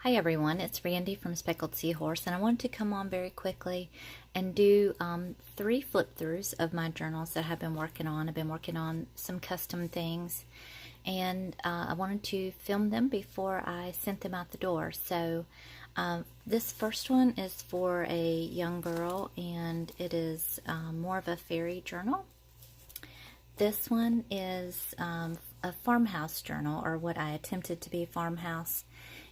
Hi everyone, it's Randy from Speckled Seahorse, and I wanted to come on very quickly and do 3 flip-throughs of my journals that I've been working on. I've been working on some custom things, and I wanted to film them before I sent them out the door. So this first one is for a young girl, and it is more of a fairy journal. This one is a farmhouse journal, or what I attempted to be a farmhouse.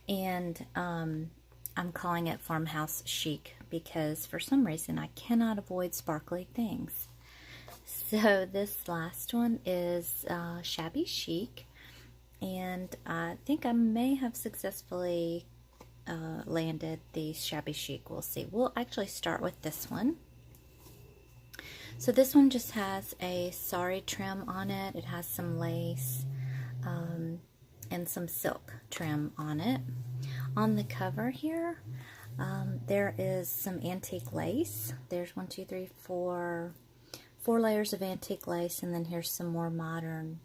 And I'm calling it Farmhouse Chic because for some reason I cannot avoid sparkly things. So this last one is Shabby Chic, and I think I may have successfully landed the Shabby Chic. We'll see. We'll actually start with this one. So this one just has a sari trim on it. It has some lace and some silk trim on it. On the cover here, there is some antique lace. There's 1, 2, 3, 4 layers of antique lace, and then here's some more modern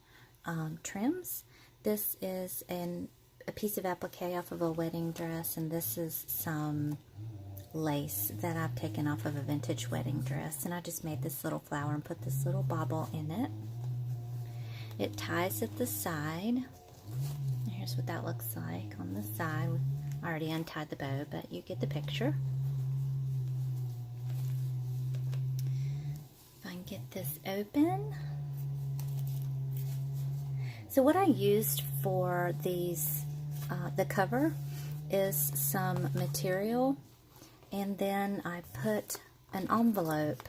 trims. This is a piece of applique off of a wedding dress, and this is some lace that I've taken off of a vintage wedding dress, and I just made this little flower and put this little bauble in it. It ties at the side. Here's what that looks like on the side. I already untied the bow, but you get the picture. If I can get this open. So what I used for these, the cover, is some material, and then I put an envelope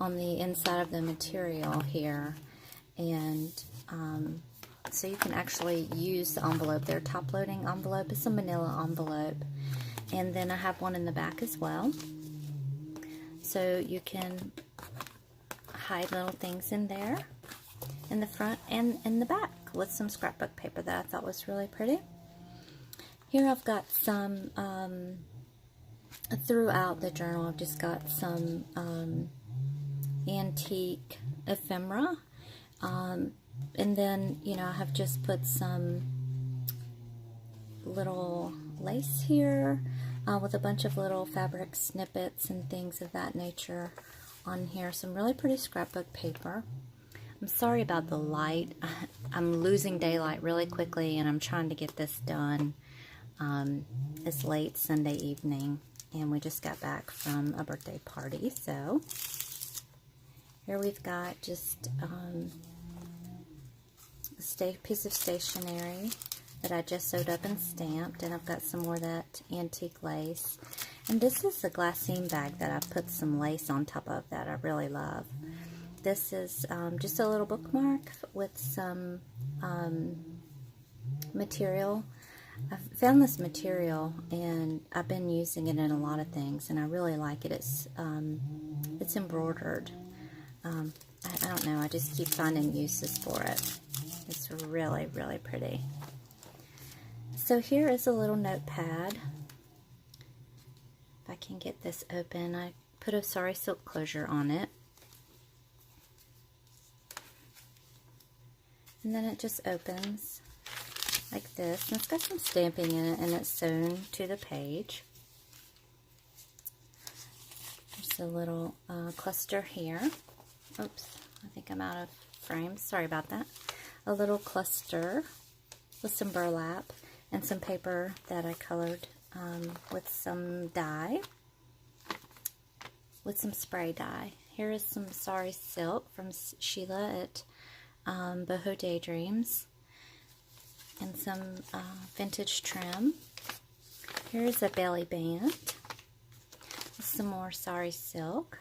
on the inside of the material here, and so you can actually use the envelope. Their top-loading envelope is a manila envelope, and then I have one in the back as well, so you can hide little things in there, in the front and in the back, with some scrapbook paper that I thought was really pretty. Here I've got some, throughout the journal, I've just got some antique ephemera. And then, you know, I have just put some little lace here with a bunch of little fabric snippets and things of that nature on here. Some really pretty scrapbook paper. I'm sorry about the light. I'm losing daylight really quickly, and I'm trying to get this done. It's late Sunday evening, and we just got back from a birthday party. So here we've got just a piece of stationery that I just sewed up and stamped, and I've got some more of that antique lace. And this is a glassine bag that I put some lace on top of that I really love. This is just a little bookmark with some material. I found this material, and I've been using it in a lot of things, and I really like it. It's embroidered. I don't know, I just keep finding uses for it. It's really, really pretty. So here is a little notepad. If I can get this open, I put a sari silk closure on it. And then it just opens like this. And it's got some stamping in it, and it's sewn to the page. There's a little cluster here. Oops, I think I'm out of frame. Sorry about that. A little cluster with some burlap and some paper that I colored with some dye, with some spray dye. Here is some sari silk from Sheila at Boho Daydreams, and some vintage trim. Here's a belly band with some more sari silk.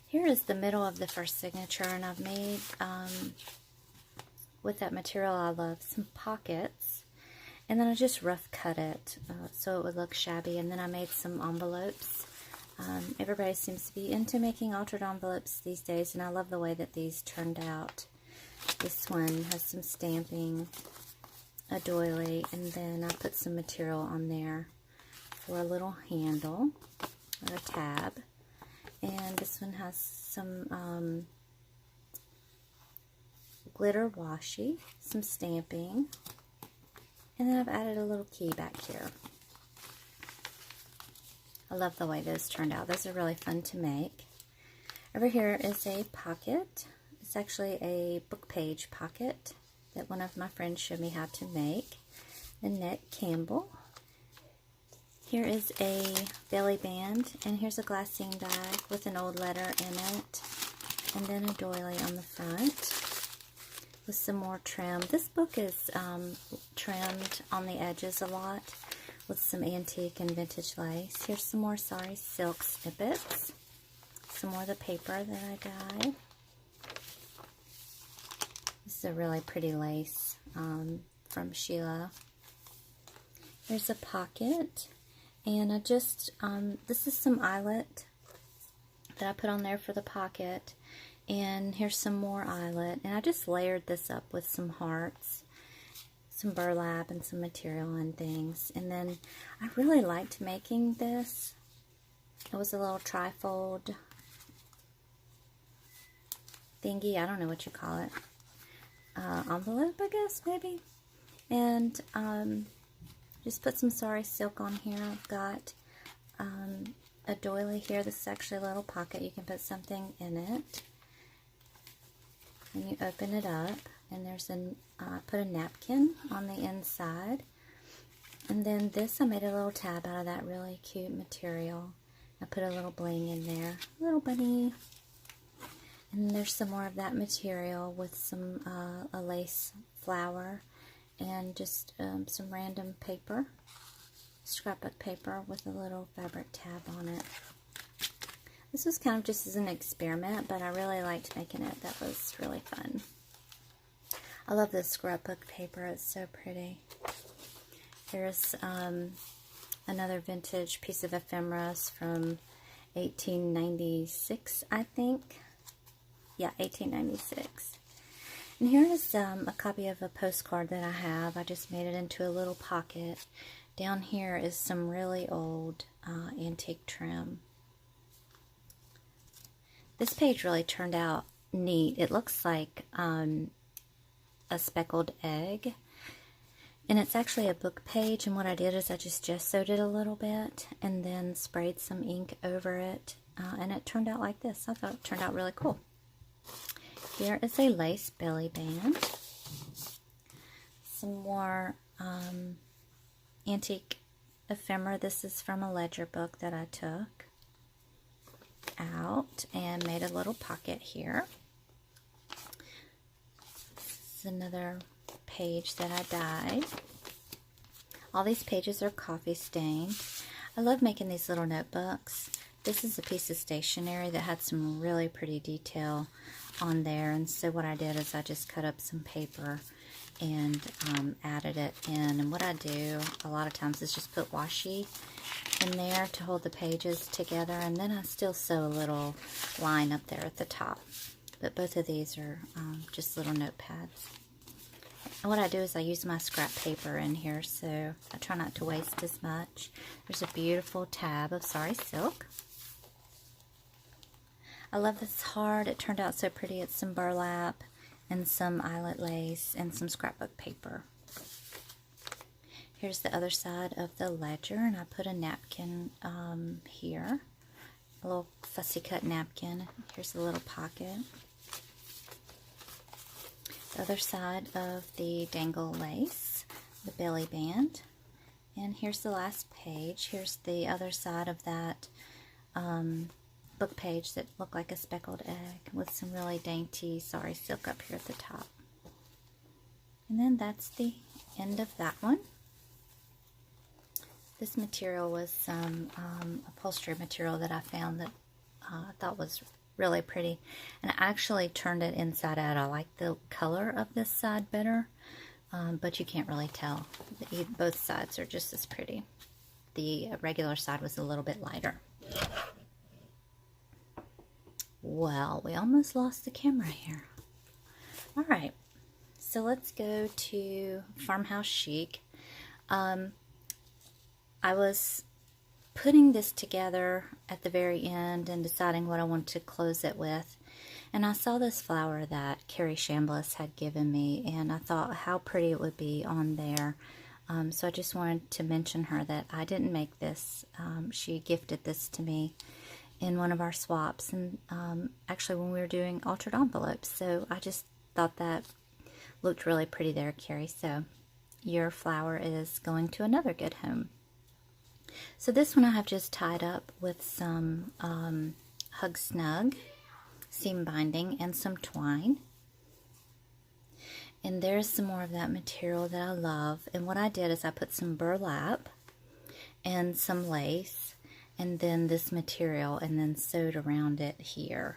Here is the middle of the first signature, and I've made, with that material I love, some pockets, and then I just rough cut it so it would look shabby, and then I made some envelopes. Everybody seems to be into making altered envelopes these days, and I love the way that these turned out. This one has some stamping, a doily, and then I put some material on there for a little handle or a tab. And this one has some glitter washi, some stamping, and then I've added a little key back here. I love the way those turned out. Those are really fun to make. Over here is a pocket. It's actually a book page pocket that one of my friends showed me how to make. Annette Campbell. Here is a belly band, and here's a glassine bag with an old letter in it, and then a doily on the front with some more trim. This book is trimmed on the edges a lot with some antique and vintage lace. Here's some more Sorry Silk snippets. Some more of the paper that I dyed. This is a really pretty lace from Sheila. Here's a pocket. And I just, this is some eyelet that I put on there for the pocket. And here's some more eyelet. And I just layered this up with some hearts, some burlap, and some material and things. And then I really liked making this. It was a little trifold thingy. I don't know what you call it. Envelope, I guess, maybe. And, just put some Sorry Silk on here. I've got a doily here. This is actually a little pocket. You can put something in it. And you open it up. And there's put a napkin on the inside. And then this, I made a little tab out of that really cute material. I put a little bling in there. Little bunny. And there's some more of that material with some a lace flower. And just some random paper, scrapbook paper with a little fabric tab on it. This was kind of just as an experiment, but I really liked making it. That was really fun. I love this scrapbook paper. It's so pretty. Here's another vintage piece of ephemeris from 1896, I think. Yeah, 1896. And here is a copy of a postcard that I have. I just made it into a little pocket. Down here is some really old antique trim. This page really turned out neat. It looks like a speckled egg. And it's actually a book page. And what I did is I just gessoed it a little bit and then sprayed some ink over it. And it turned out like this. I thought it turned out really cool. Here is a lace belly band. Some more antique ephemera. This is from a ledger book that I took out and made a little pocket here. This is another page that I dyed. All these pages are coffee stained. I love making these little notebooks. This is a piece of stationery that had some really pretty detail on there, and so what I did is I just cut up some paper and added it in. And what I do a lot of times is just put washi in there to hold the pages together, and then I still sew a little line up there at the top. But both of these are just little notepads. And what I do is I use my scrap paper in here, so I try not to waste as much. There's a beautiful tab of Sorry Silk. I love this heart. It turned out so pretty. It's some burlap and some eyelet lace and some scrapbook paper. Here's the other side of the ledger, and I put a napkin here. A little fussy cut napkin. Here's the little pocket. The other side of the dangle lace, the belly band. And here's the last page. Here's the other side of that book page that looked like a speckled egg with some really dainty Sorry Silk up here at the top. And then that's the end of that one. This material was some upholstery material that I found that I thought was really pretty. And I actually turned it inside out. I like the color of this side better, but you can't really tell. Both sides are just as pretty. The regular side was a little bit lighter. Well, we almost lost the camera here. Alright, so let's go to Farmhouse Chic. I was putting this together at the very end and deciding what I wanted to close it with. And I saw this flower that Carrie Chambliss had given me, and I thought how pretty it would be on there. So I just wanted to mention her that I didn't make this. She gifted this to me in one of our swaps, and actually when we were doing altered envelopes. So I just thought that looked really pretty there, Carrie. So your flower is going to another good home. So this one I have just tied up with some Hug Snug seam binding and some twine. And there's some more of that material that I love. And what I did is I put some burlap and some lace and then this material and then sewed around it here.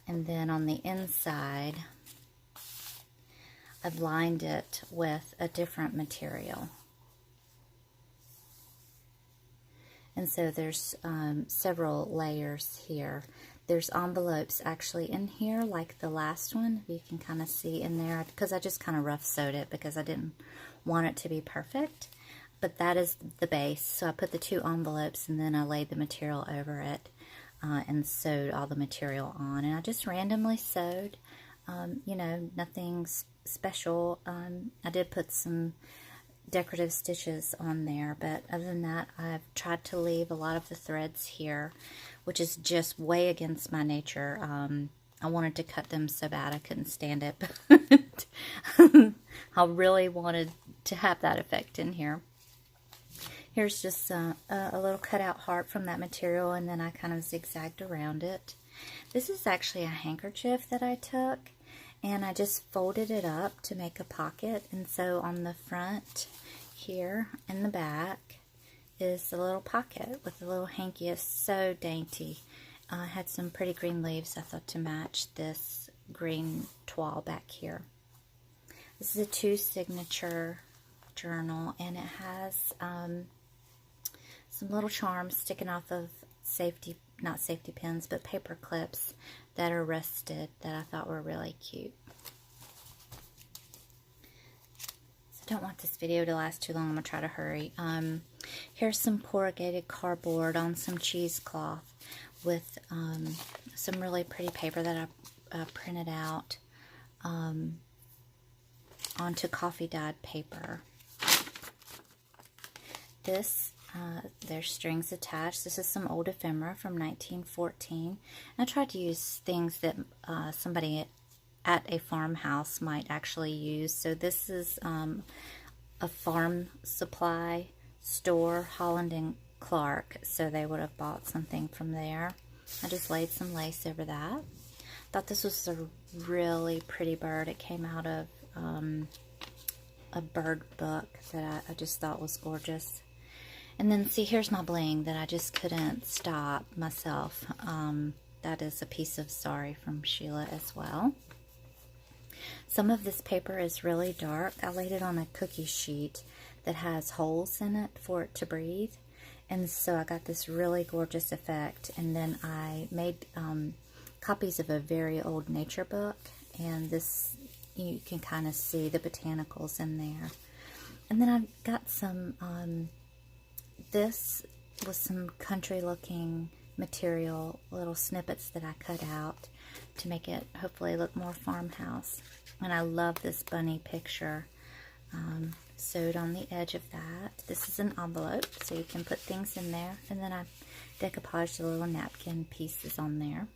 And then on the inside, I've lined it with a different material. And so there's several layers here. There's envelopes actually in here, like the last one. You can kind of see in there, because I just kind of rough sewed it because I didn't want it to be perfect. But that is the base. So I put the 2 envelopes and then I laid the material over it and sewed all the material on. And I just randomly sewed, you know, nothing special. I did put some decorative stitches on there, but other than that, I've tried to leave a lot of the threads here, which is just way against my nature. I wanted to cut them so bad I couldn't stand it, but I really wanted to have that effect in here. Here's just a little cutout heart from that material, and then I kind of zigzagged around it. This is actually a handkerchief that I took, and I just folded it up to make a pocket. And so on the front here and the back is a little pocket with a little hanky. It's so dainty. I had some pretty green leaves I thought to match this green toile back here. This is a 2 signature journal, and it has some little charms sticking off of not safety pins, but paper clips that are rusted that I thought were really cute. So I don't want this video to last too long. I'm going to try to hurry. Here's some corrugated cardboard on some cheesecloth with some really pretty paper that I printed out onto coffee dyed paper. This there's strings attached. This is some old ephemera from 1914. I tried to use things that somebody at a farmhouse might actually use. So this is a farm supply store, Holland and Clark. So they would have bought something from there. I just laid some lace over that. Thought this was a really pretty bird. It came out of a bird book that I just thought was gorgeous. And then see, here's my bling that I just couldn't stop myself. That is a piece of Sorry from Sheila as well. Some of this paper is really dark. I laid it on a cookie sheet that has holes in it for it to breathe. And so I got this really gorgeous effect. And then I made copies of a very old nature book. And this, you can kind of see the botanicals in there. And then I got some... this was some country looking material, little snippets that I cut out to make it hopefully look more farmhouse. And I love this bunny picture sewed on the edge of that. This is an envelope, so you can put things in there. And then I decoupaged the little napkin pieces on there.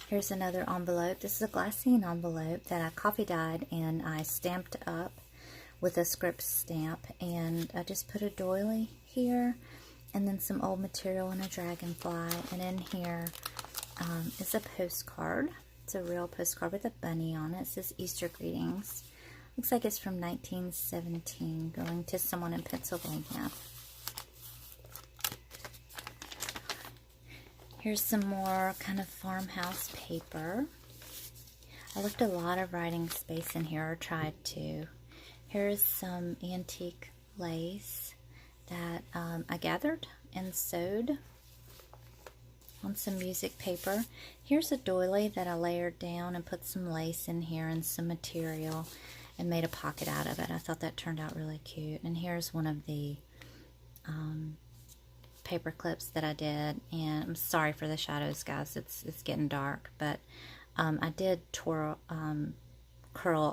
Here's another envelope. This is a glassine envelope that I coffee dyed and I stamped up with a script stamp, and I just put a doily here and then some old material and a dragonfly, and in here is a postcard. It's a real postcard with a bunny on it. It says Easter greetings. Looks like it's from 1917, going to someone in Pennsylvania. Here's some more kind of farmhouse paper. I left a lot of writing space in here, or tried to. Here's some antique lace that I gathered and sewed on some music paper. Here's a doily that I layered down and put some lace in here and some material and made a pocket out of it. I thought that turned out really cute. And here's one of the paper clips that I did, and I'm sorry for the shadows, guys. It's getting dark, but I did curl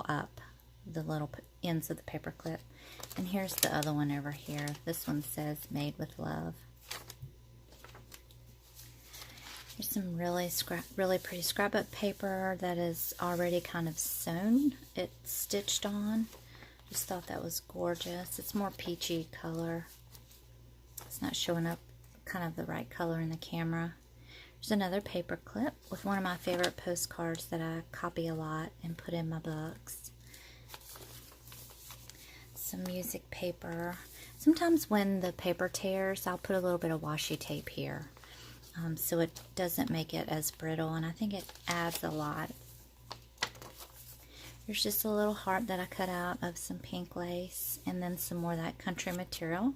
up the little ends of the paper clip. And here's the other one over here. This one says "Made with Love." Here's some really pretty scrapbook paper that is already kind of sewn. It's stitched on. Just thought that was gorgeous. It's more peachy color. It's not showing up kind of the right color in the camera. There's another paper clip with one of my favorite postcards that I copy a lot and put in my books. Some music paper. Sometimes when the paper tears, I'll put a little bit of washi tape here. So it doesn't make it as brittle, and I think it adds a lot. There's just a little heart that I cut out of some pink lace, and then some more of that country material.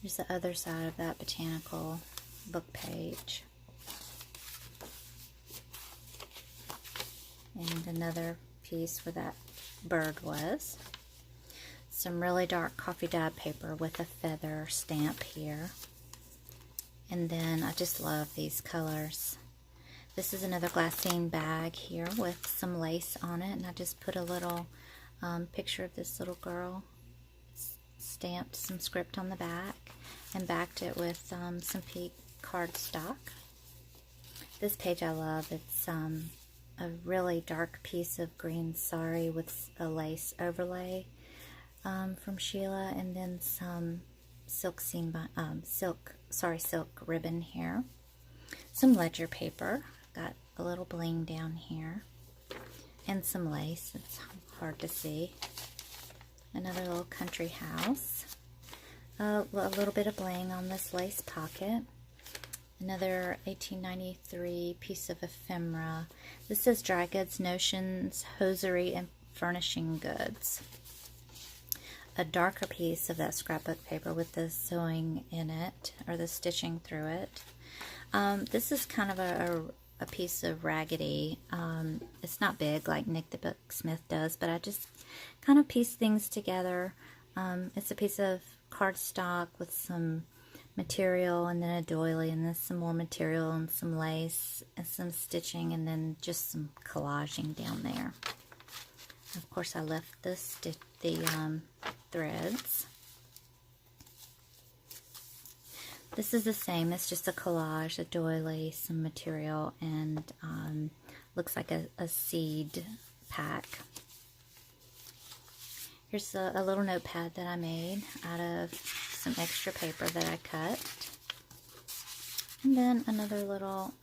Here's the other side of that botanical book page. And another piece where that bird was. Some really dark coffee dyed paper with a feather stamp here. And then I just love these colors. This is another glassine bag here with some lace on it, and I just put a little picture of this little girl, stamped some script on the back, and backed it with some pink cardstock. This page I love. It's a really dark piece of green sari with a lace overlay from Sheila, and then some silk ribbon here. Some ledger paper. Got a little bling down here, and some lace. It's hard to see. Another little country house. A little bit of bling on this lace pocket. Another 1893 piece of ephemera. This says Dry Goods, Notions, Hosiery, and Furnishing Goods. A darker piece of that scrapbook paper with the sewing in it, or the stitching through it. This is kind of a piece of raggedy. It's not big like Nick the Booksmith does, but I just kind of piece things together. It's a piece of cardstock with some material, and then a doily, and then some more material, and some lace, and some stitching, and then just some collaging down there. Of course, I left the threads. This is the same. It's just a collage, a doily, some material, and looks like a seed pack. Here's a little notepad that I made out of some extra paper that I cut. And then another little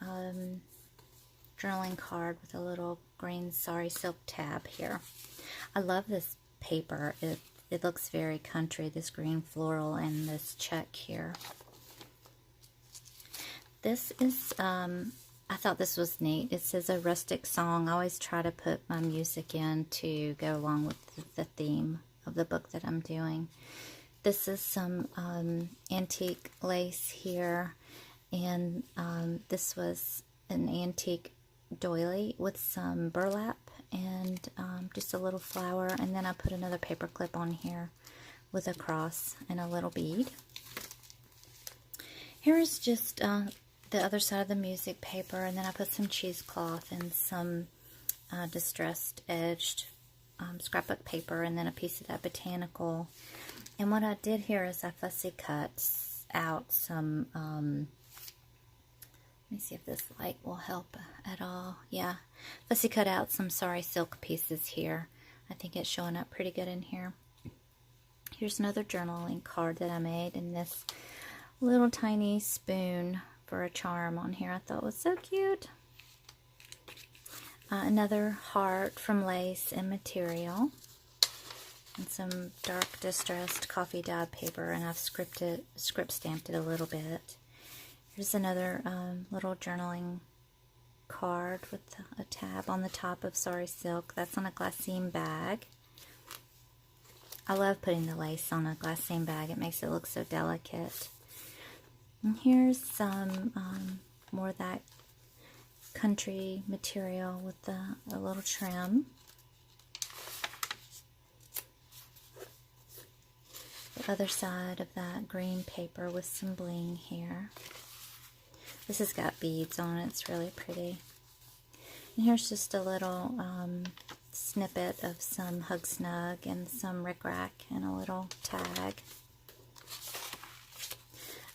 journaling card with a little green sari silk tab here. I love this paper. It looks very country, this green floral and this check here. This is, I thought this was neat. It says a rustic song. I always try to put my music in to go along with the theme of the book that I'm doing. This is some antique lace here, and this was an antique doily with some burlap and just a little flower, and then I put another paper clip on here with a cross and a little bead. Here is just the other side of the music paper, and then I put some cheesecloth and some distressed edged scrapbook paper, and then a piece of that botanical. And what I did here is I fussy cut out some, let me see if this light will help at all. Yeah, fussy cut out some sari silk pieces here. I think it's showing up pretty good in here. Here's another journaling card that I made, and this little tiny spoon for a charm on here I thought was so cute. Another heart from lace and material, and some dark distressed coffee dyed paper, and I've script stamped it a little bit. Here's another little journaling card with a tab on the top of sari silk. That's on a glassine bag. I love putting the lace on a glassine bag. It makes it look so delicate. And here's some more of that country material with a little trim. the other side of that green paper with some bling here. This has got beads on it. It's really pretty. And here's just a little snippet of some Hug Snug and some Rick Rack and a little tag.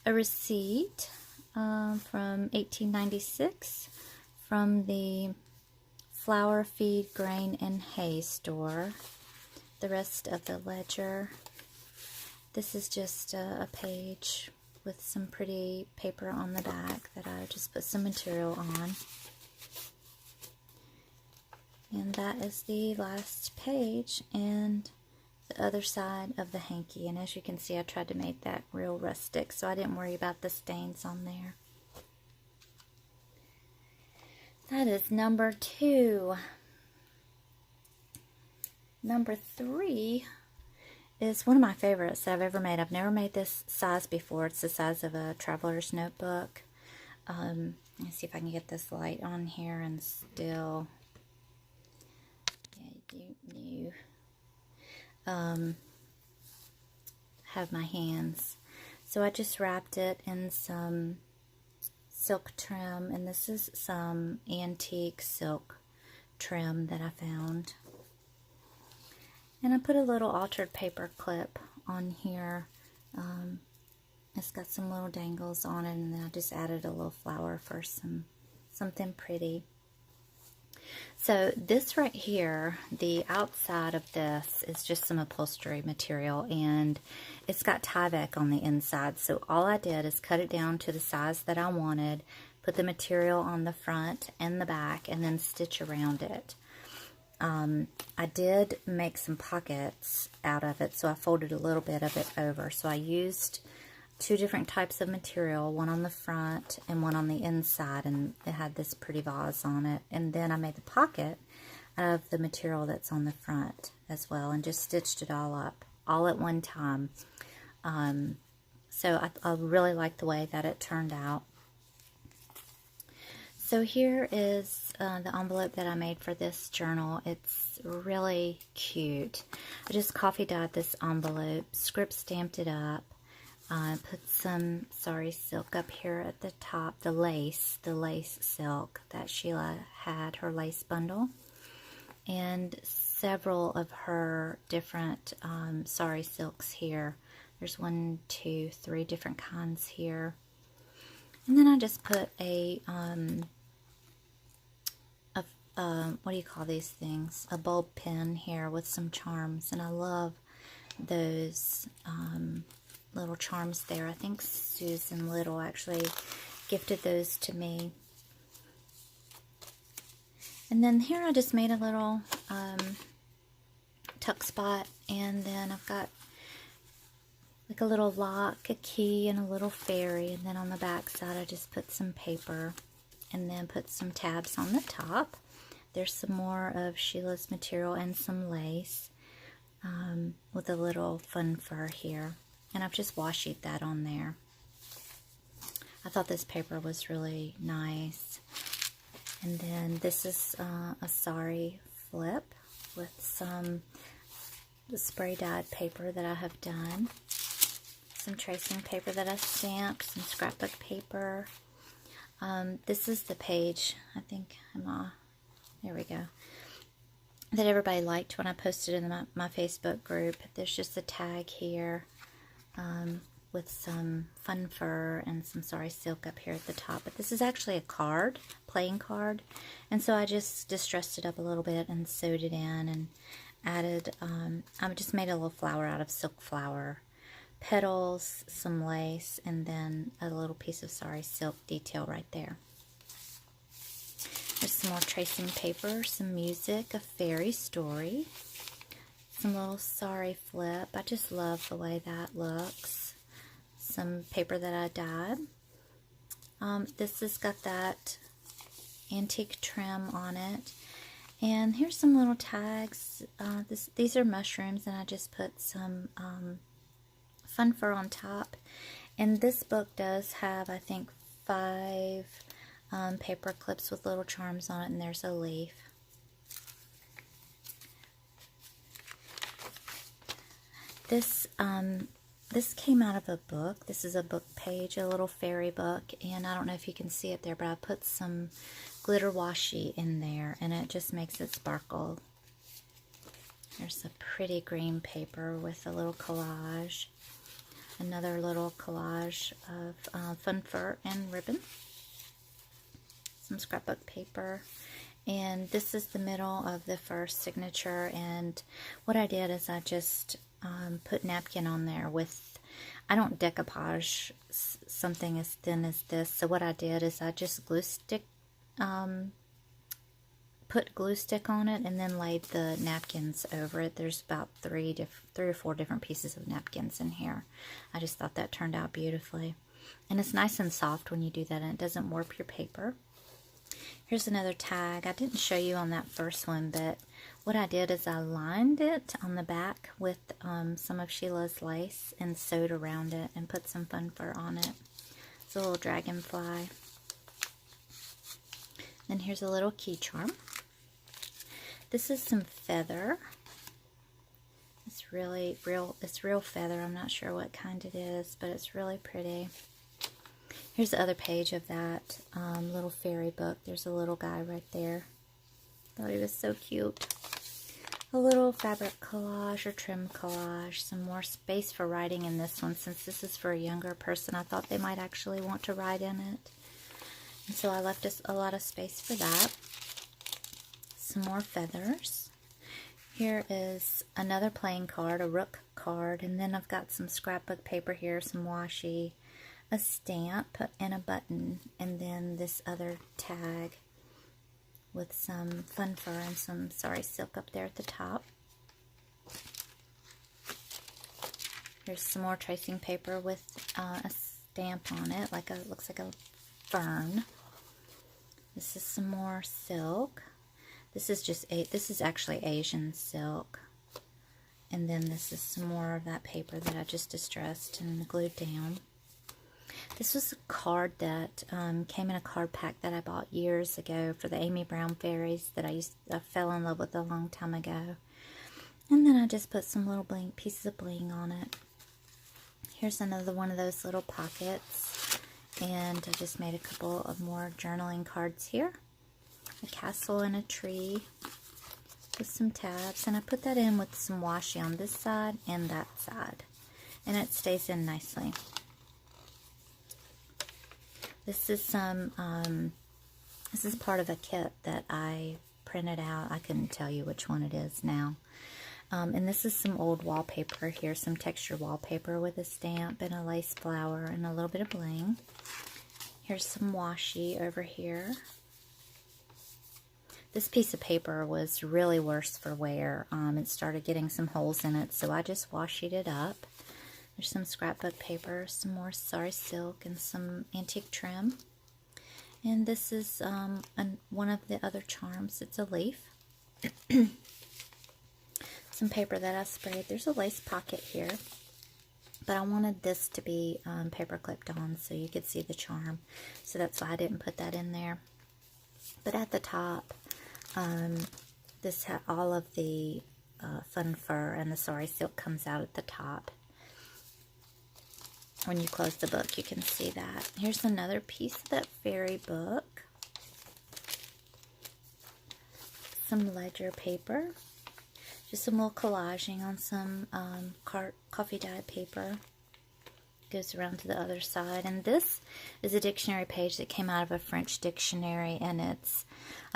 A receipt from 1896 from the Flour, Feed, Grain, and Hay store. The rest of the ledger. This is just a page with some pretty paper on the back that I just put some material on. And that is the last page and the other side of the hanky. And as you can see, I tried to make that real rustic, so I didn't worry about the stains on there. That is number 2. Number 3 is one of my favorites that I've ever made. I've never made this size before. It's the size of a traveler's notebook. Let me see if I can get this light on here and still... have my hands. So I just wrapped it in some silk trim, and this is some antique silk trim that I found. And I put a little altered paper clip on here. It's got some little dangles on it, and then I just added a little flower for something pretty. So this right here, the outside of this is just some upholstery material, and it's got Tyvek on the inside. So all I did is cut it down to the size that I wanted, put the material on the front and the back, and then stitch around it. I did make some pockets out of it, so I folded a little bit of it over. So I used 2 different types of material, one on the front and one on the inside, and it had this pretty vase on it. And then I made the pocket out of the material that's on the front as well, and just stitched it all up, all at one time. So I really like the way that it turned out. So here is the envelope that I made for this journal. It's really cute. I just coffee dyed this envelope, script stamped it up. Put some sari silk up here at the top, the lace silk that Sheila had, her lace bundle, and several of her different sari silks here. There's 1, 2, 3 different kinds here. And then I just put a what do you call these things? A bulb pin here with some charms, and I love those little charms there. I think Susan Little actually gifted those to me. And then here I just made a little tuck spot, and then I've got like a little lock, a key, and a little fairy. And then on the back side I just put some paper and then put some tabs on the top. There's some more of Sheila's material and some lace with a little fun fur here. And I've just washi that on there. I thought this paper was really nice. And then this is a sari flip with some spray dyed paper that I have done. Some tracing paper that I stamped, some scrapbook paper. This is the page, I think, there we go, that everybody liked when I posted in my Facebook group. There's just a tag here with some fun fur and some sari silk up here at the top. But this is actually a card, playing card. And so I just distressed it up a little bit and sewed it in and added, I just made a little flower out of silk flower petals, some lace, and then a little piece of sari silk detail right there. There's some more tracing paper, some music, a fairy story, some little sari flip. I just love the way that looks. Some paper that I dyed. This has got that antique trim on it. And here's some little tags. These are mushrooms, and I just put some fun fur on top. And this book does have, I think, 5 paper clips with little charms on it, and there's a leaf. This This came out of a book. This is a book page, a little fairy book, and I don't know if you can see it there, but I put some glitter washi in there, and it just makes it sparkle. There's a pretty green paper with a little collage. Another little collage of fun fur and ribbon. Some scrapbook paper. And this is the middle of the first signature, and what I did is I just put napkin on there with, I don't decoupage something as thin as this, so what I did is I just put glue stick on it and then laid the napkins over it. There's about three or four different pieces of napkins in here. I just thought that turned out beautifully. And it's nice and soft when you do that, and it doesn't warp your paper. Here's another tag. I didn't show you on that first one, but what I did is I lined it on the back with some of Sheila's lace and sewed around it and put some fun fur on it. It's a little dragonfly. Then here's a little key charm. This is some feather. It's really it's real feather. I'm not sure what kind it is, but it's really pretty. Here's the other page of that little fairy book. There's a little guy right there. Thought he was so cute. A little fabric collage or trim collage. Some more space for writing in this one. Since this is for a younger person, I thought they might actually want to write in it. And so I left us a lot of space for that. Some more feathers. Here is another playing card, a rook card. And then I've got some scrapbook paper here, some washi, a stamp, and a button, and then this other tag with some fun fur and some silk up there at the top. There's some more tracing paper with a stamp on it, looks like a fern. This is some more silk. This is actually Asian silk. And then this is some more of that paper that I just distressed and glued down. This was a card that came in a card pack that I bought years ago for the Amy Brown fairies that I fell in love with a long time ago. And then I just put some little pieces of bling on it. Here's another one of those little pockets. And I just made a couple of more journaling cards here. A castle and a tree with some tabs. And I put that in with some washi on this side and that side. And it stays in nicely. This is this is part of a kit that I printed out. I couldn't tell you which one it is now. And this is some old wallpaper here, some texture wallpaper with a stamp and a lace flower and a little bit of bling. Here's some washi over here. This piece of paper was really worse for wear. It started getting some holes in it, so I just washied it up. There's some scrapbook paper, some more silk, and some antique trim. And this is one of the other charms. It's a leaf. Some paper that I sprayed. There's a lace pocket here. But I wanted this to be paper clipped on so you could see the charm. So that's why I didn't put that in there. But at the top, this had all of the fun fur and the silk comes out at the top. When you close the book, you can see that. Here's another piece of that fairy book. Some ledger paper. Just some little collaging on some coffee dyed paper. Goes around to the other side. And this is a dictionary page that came out of a French dictionary. And I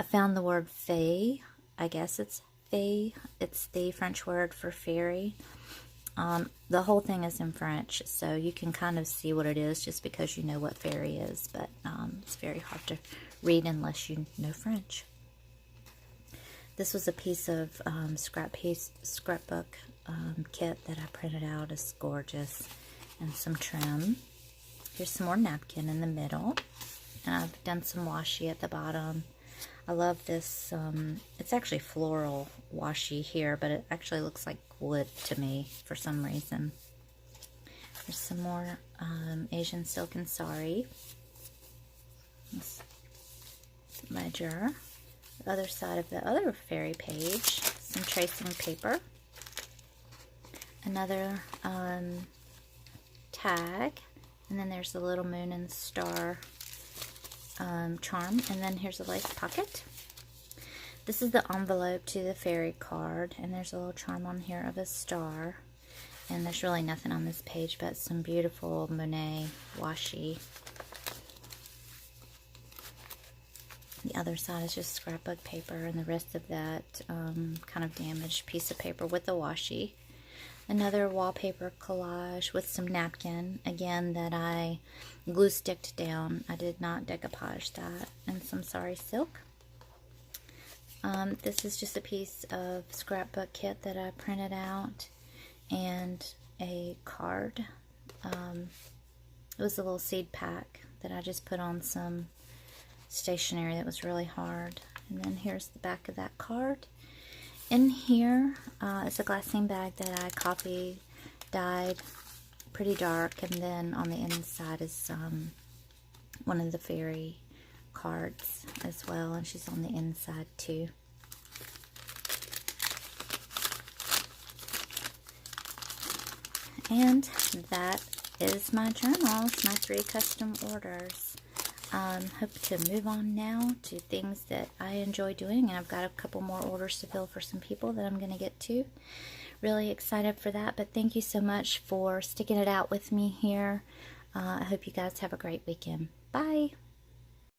found the word fée. I guess it's fée. It's the French word for fairy. The whole thing is in French, so you can kind of see what it is just because you know what fairy is, but it's very hard to read unless you know French. This was a piece of scrapbook kit that I printed out. It's gorgeous. And some trim. Here's some more napkin in the middle. And I've done some washi at the bottom. I love this. It's actually floral washi here, but it actually looks like wood to me for some reason. There's some more Asian silk and sari. This ledger. The other side of the other fairy page. Some tracing paper. Another tag, and then there's the little moon and star charm, and then here's a lace pocket. This is the envelope to the fairy card, and there's a little charm on here of a star, and there's really nothing on this page but some beautiful Monet washi. The other side is just scrapbook paper, and the rest of that kind of damaged piece of paper with the washi. Another wallpaper collage with some napkin, again, that I glue sticked down. I did not decoupage that. And some sari silk. This is just a piece of scrapbook kit that I printed out, and a card. It was a little seed pack that I just put on some stationery that was really hard. And then here's the back of that card. In here is a glassine bag that I copy dyed pretty dark, and then on the inside is one of the fairy cards as well, and she's on the inside too. And that is my journals, my 3 custom orders. Hope to move on now to things that I enjoy doing, and I've got a couple more orders to fill for some people that I'm going to get to. Really excited for that, but thank you so much for sticking it out with me here. I hope you guys have a great weekend. Bye!